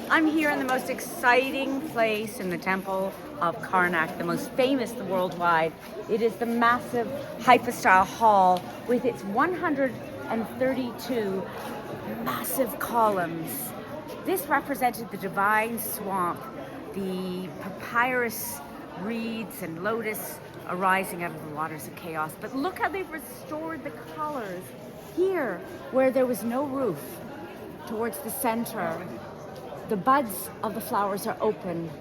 I'm here in the most exciting place in the temple of Karnak, the most famous worldwide. It is the massive Hypostyle hall with its 132 massive columns. This represented the divine swamp, the papyrus reeds and lotus arising out of the waters of chaos. But look how they've restored the colors. Here, where there was no roof, towards the center, the buds of the flowers are open,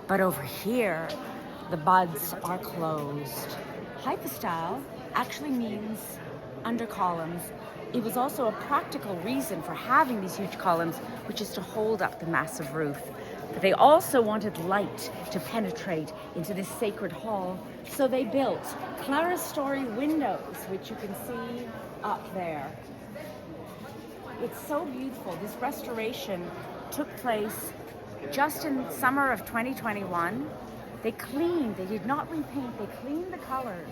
but over here, the buds are closed. Hypostyle actually means under columns. It was also a practical reason for having these huge columns, which is to hold up the massive roof. But they also wanted light to penetrate into this sacred hall, so they built clerestory windows, which you can see up there. It's so beautiful. This restoration took place just in summer of 2021. They did not repaint, they cleaned the colors.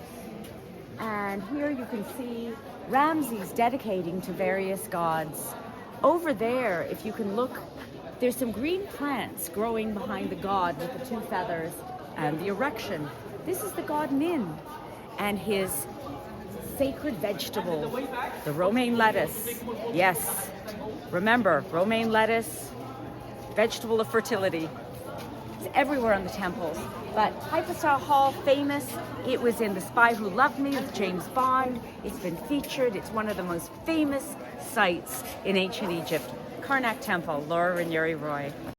And here you can see Ramses dedicating to various gods. Over there, if you can look, there's some green plants growing behind the god with the two feathers and the erection. This is the god Min and his sacred vegetable, the romaine lettuce. Yes, remember, romaine lettuce, vegetable of fertility. It's everywhere on the temples. But Hypostyle Hall, famous. It was in The Spy Who Loved Me with James Bond. It's been featured. It's one of the most famous sites in ancient Egypt. Karnak Temple, Laura Ranieri Roy.